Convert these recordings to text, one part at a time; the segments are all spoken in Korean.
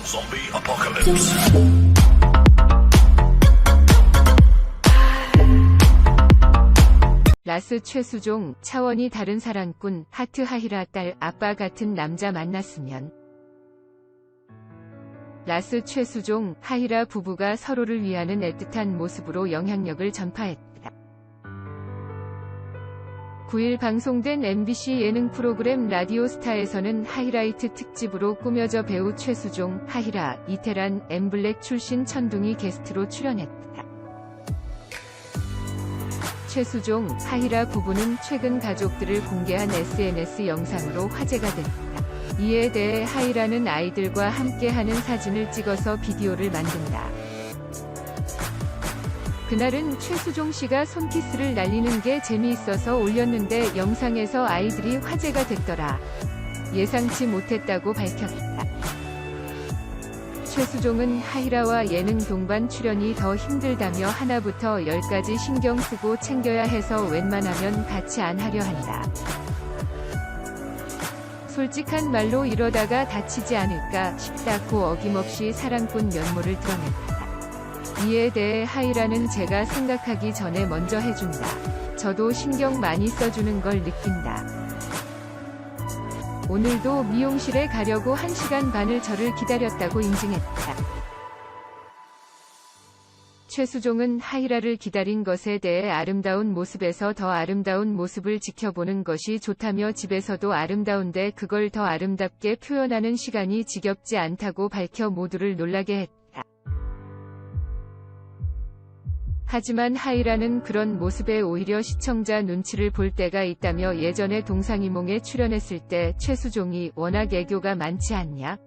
Zombie apocalypse. 라스 최수종, 차원이 다른 사랑꾼, 하트 하이라 딸, 아빠 같은 남자 만났으면. 라스 최수종, 하이라 부부가 서로를 위하는 애틋한 모습으로 영향력을 전파했다. 9일 방송된 MBC 예능 프로그램 라디오스타에서는 하이라이트 특집으로 꾸며져 배우 최수종, 하이라, 이태란, 엠블랙 출신 천둥이 게스트로 출연했다. 최수종, 하이라 부부는 최근 가족들을 공개한 SNS 영상으로 화제가 됐다. 이에 대해 하이라는 아이들과 함께하는 사진을 찍어서 비디오를 만든다. 그날은 최수종 씨가 손키스를 날리는 게 재미있어서 올렸는데 영상에서 아이들이 화제가 됐더라. 예상치 못했다고 밝혔다. 최수종은 하이라와 예능 동반 출연이 더 힘들다며 하나부터 10까지 신경 쓰고 챙겨야 해서 웬만하면 같이 안 하려 한다. 솔직한 말로 이러다가 다치지 않을까 싶다고 어김없이 사랑꾼 면모를 드러냈다. 이에 대해 하이라는 제가 생각하기 전에 먼저 해준다. 저도 신경 많이 써주는 걸 느낀다. 오늘도 미용실에 가려고 1시간 반을 저를 기다렸다고 인증했다. 최수종은 하이라를 기다린 것에 대해 아름다운 모습에서 더 아름다운 모습을 지켜보는 것이 좋다며 집에서도 아름다운데 그걸 더 아름답게 표현하는 시간이 지겹지 않다고 밝혀 모두를 놀라게 했다. 하지만 하이라는 그런 모습에 오히려 시청자 눈치를 볼 때가 있다며 예전에 동상이몽에 출연했을 때 최수종이 워낙 애교가 많지 않냐?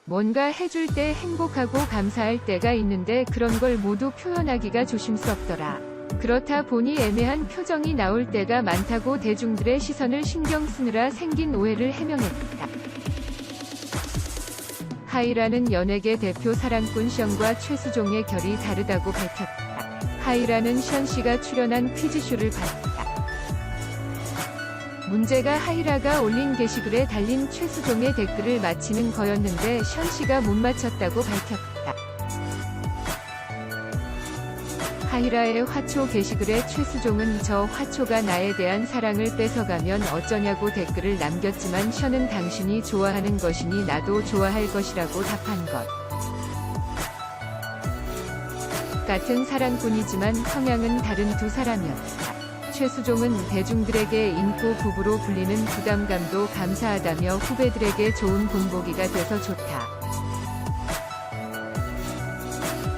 뭔가 해줄 때 행복하고 감사할 때가 있는데 그런 걸 모두 표현하기가 조심스럽더라. 그렇다 보니 애매한 표정이 나올 때가 많다고 대중들의 시선을 신경 쓰느라 생긴 오해를 해명했다. 하이라는 연예계 대표 사랑꾼 션과 최수종의 결이 다르다고 밝혔다. 하이라는 션 씨가 출연한 퀴즈쇼를 봤다. 문제가 하이라가 올린 게시글에 달린 최수종의 댓글을 맞히는 거였는데 션 씨가 못 맞췄다고 밝혔다. 하이라의 화초 게시글에 최수종은 저 화초가 나에 대한 사랑을 뺏어가면 어쩌냐고 댓글을 남겼지만 션은 당신이 좋아하는 것이니 나도 좋아할 것이라고 답한 것. 같은 사랑꾼이지만 성향은 다른 두 사람이었다. 최수종은 대중들에게 인고 부부로 불리는 부담감도 감사하다며 후배들에게 좋은 본보기가 돼서 좋다.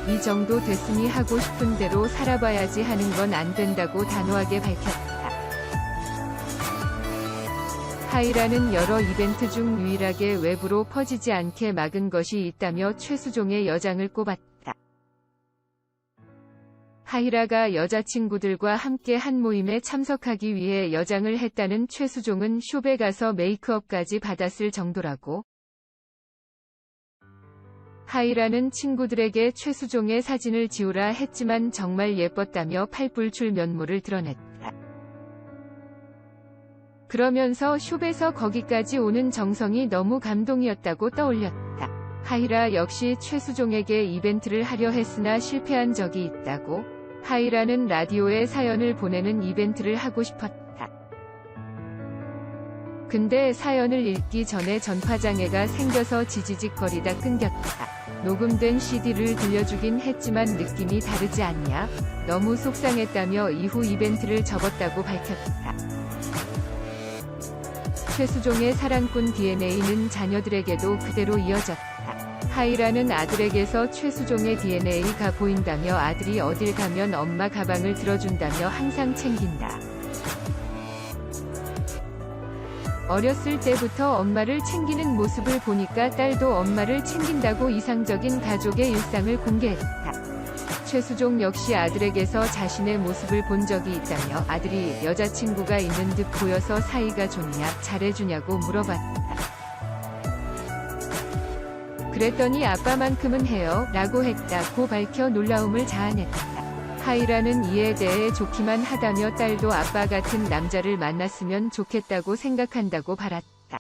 이 정도 됐으니 하고 싶은 대로 살아봐야지 하는 건 안 된다고 단호하게 밝혔다. 하이라는 여러 이벤트 중 유일하게 외부로 퍼지지 않게 막은 것이 있다며 최수종의 여장을 꼽았다. 하이라가 여자친구들과 함께 한 모임에 참석하기 위해 여장을 했다는 최수종은 숍에 가서 메이크업까지 받았을 정도라고. 하이라는 친구들에게 최수종의 사진을 지우라 했지만 정말 예뻤다며 팔불출 면모를 드러냈다. 그러면서 숍에서 거기까지 오는 정성이 너무 감동이었다고 떠올렸다. 하이라 역시 최수종에게 이벤트를 하려 했으나 실패한 적이 있다고. 하이라는 라디오에 사연을 보내는 이벤트를 하고 싶었다. 근데 사연을 읽기 전에 전파장애가 생겨서 지지직거리다 끊겼다. 녹음된 CD를 들려주긴 했지만 느낌이 다르지 않냐? 너무 속상했다며 이후 이벤트를 접었다고 밝혔다. 최수종의 사랑꾼 DNA는 자녀들에게도 그대로 이어졌다. 하이라는 아들에게서 최수종의 DNA가 보인다며 아들이 어딜 가면 엄마 가방을 들어준다며 항상 챙긴다. 어렸을 때부터 엄마를 챙기는 모습을 보니까 딸도 엄마를 챙긴다고 이상적인 가족의 일상을 공개했다. 최수종 역시 아들에게서 자신의 모습을 본 적이 있다며 아들이 여자친구가 있는 듯 보여서 사이가 좋냐, 잘해주냐고 물어봤다. 그랬더니 아빠만큼은 해요, 라고 했다고 밝혀 놀라움을 자아냈다. 하이라는 이에 대해 좋기만 하다며 딸도 아빠 같은 남자를 만났으면 좋겠다고 생각한다고 말했다.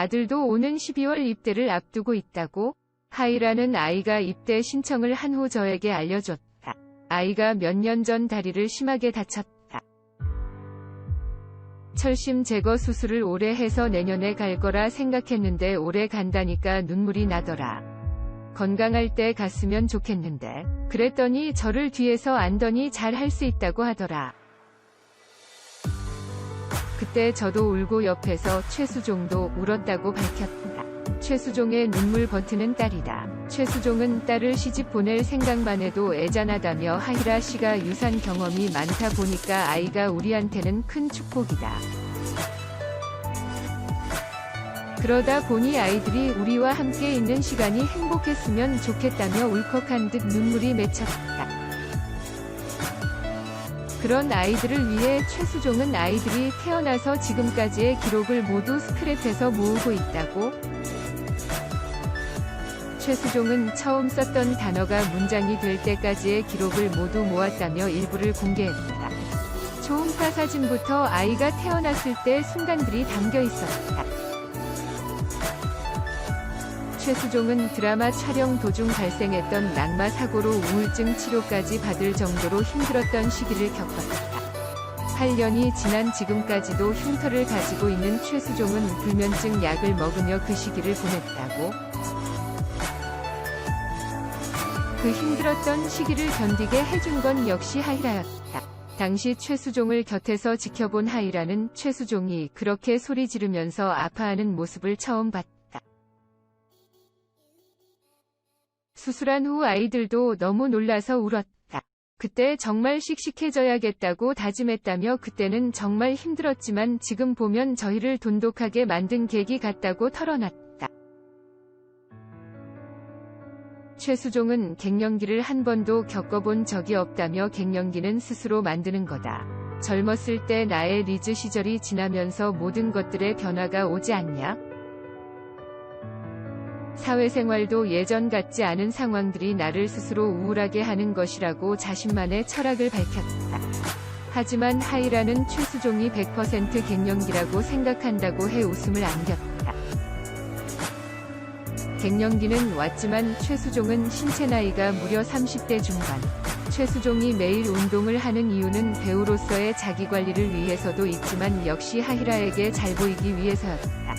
아들도 오는 12월 입대를 앞두고 있다고. 하이라는 아이가 입대 신청을 한 후 저에게 알려줬다. 아이가 몇 년 전 다리를 심하게 다쳤다. 철심 제거 수술을 올해 해서 내년에 갈 거라 생각했는데 올해 간다니까 눈물이 나더라. 건강할 때 갔으면 좋겠는데. 그랬더니 저를 뒤에서 안더니 잘 할 수 있다고 하더라. 그때 저도 울고 옆에서 최수종도 울었다고 밝혔다. 최수종의 눈물 버티는 딸이다. 최수종은 딸을 시집 보낼 생각만 해도 애잔하다며 하이라 씨가 유산 경험이 많다 보니까 아이가 우리한테는 큰 축복이다. 그러다 보니 아이들이 우리와 함께 있는 시간이 행복했으면 좋겠다며 울컥한 듯 눈물이 맺혔다. 그런 아이들을 위해 최수종은 아이들이 태어나서 지금까지의 기록을 모두 스크랩해서 모으고 있다고. 최수종은 처음 썼던 단어가 문장이 될 때까지의 기록을 모두 모았다며 일부를 공개했다. 초음파 사진부터 아이가 태어났을 때 순간들이 담겨 있었다. 최수종은 드라마 촬영 도중 발생했던 낙마 사고로 우울증 치료까지 받을 정도로 힘들었던 시기를 겪었다. 8년이 지난 지금까지도 흉터를 가지고 있는 최수종은 불면증 약을 먹으며 그 시기를 보냈다고. 그 힘들었던 시기를 견디게 해준 건 역시 하이라였다. 당시 최수종을 곁에서 지켜본 하이라는 최수종이 그렇게 소리 지르면서 아파하는 모습을 처음 봤다. 수술한 후 아이들도 너무 놀라서 울었다. 그때 정말 씩씩해져야겠다고 다짐했다며 그때는 정말 힘들었지만 지금 보면 저희를 돈독하게 만든 계기 같다고 털어놨다. 최수종은 갱년기를 한 번도 겪어본 적이 없다며 갱년기는 스스로 만드는 거다. 젊었을 때 나의 리즈 시절이 지나면서 모든 것들의 변화가 오지 않냐? 사회생활도 예전 같지 않은 상황들이 나를 스스로 우울하게 하는 것이라고 자신만의 철학을 밝혔다. 하지만 하이라는 최수종이 100% 갱년기라고 생각한다고 해 웃음을 안겼다. 갱년기는 왔지만 최수종은 신체 나이가 무려 30대 중반. 최수종이 매일 운동을 하는 이유는 배우로서의 자기관리를 위해서도 있지만 역시 하이라에게 잘 보이기 위해서였다.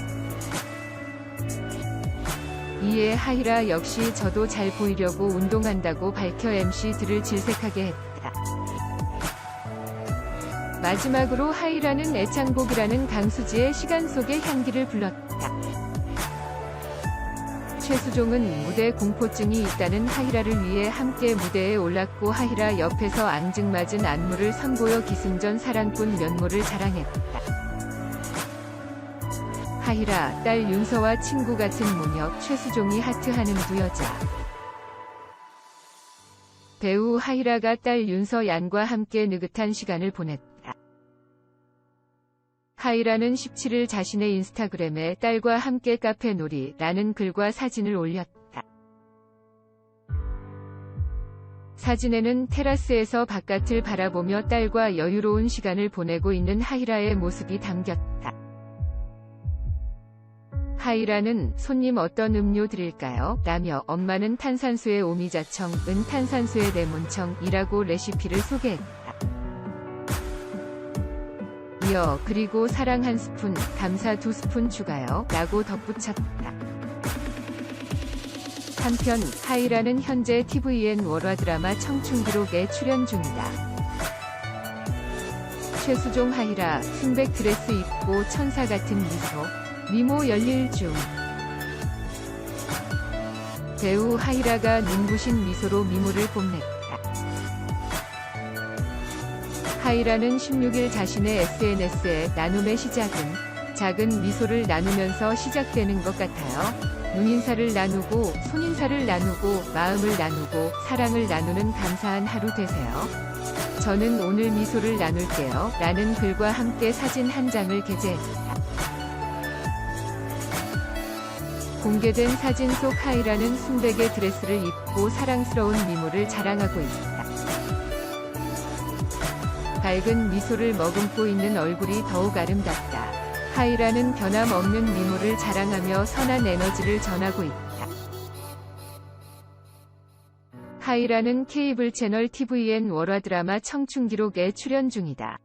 이에 하이라 역시 저도 잘 보이려고 운동한다고 밝혀 MC들을 질색하게 했다. 마지막으로 하이라는 애창곡이라는 강수지의 시간 속의 향기를 불렀다. 최수종은 무대 공포증이 있다는 하이라를 위해 함께 무대에 올랐고 하이라 옆에서 앙증맞은 안무를 선보여 기승전 사랑꾼 면모를 자랑했다. 하이라, 딸 윤서와 친구 같은 모녀 최수종이 하트하는 두 여자. 배우 하이라가 딸 윤서 얀과 함께 느긋한 시간을 보냈다. 하이라는 17일 자신의 인스타그램에 딸과 함께 카페 놀이라는 글과 사진을 올렸다. 사진에는 테라스에서 바깥을 바라보며 딸과 여유로운 시간을 보내고 있는 하이라의 모습이 담겼다. 하이라는 손님 어떤 음료 드릴까요? 라며 엄마는 탄산수의 오미자청, 은 탄산수의 레몬청이라고 레시피를 소개했다. 이어 그리고 사랑 1스푼, 감사 2스푼 추가요 라고 덧붙였다. 한편 하이라는 현재 tvN 월화 드라마 청춘기록에 출연 중이다. 최수종 하이라, 순백 드레스 입고 천사 같은 미소. 미모 열릴 중. 배우 하이라가 눈부신 미소로 미모를 뽐냈다. 하이라는 16일 자신의 SNS에 나눔의 시작은 작은 미소를 나누면서 시작되는 것 같아요. 눈인사를 나누고 손인사를 나누고 마음을 나누고 사랑을 나누는 감사한 하루 되세요. 저는 오늘 미소를 나눌게요 라는 글과 함께 사진 한 장을 게재했다. 공개된 사진 속 하이라는 순백의 드레스를 입고 사랑스러운 미모를 자랑하고 있다. 밝은 미소를 머금고 있는 얼굴이 더욱 아름답다. 하이라는 변함없는 미모를 자랑하며 선한 에너지를 전하고 있다. 하이라는 케이블 채널 TVN 월화 드라마 청춘기록에 출연 중이다.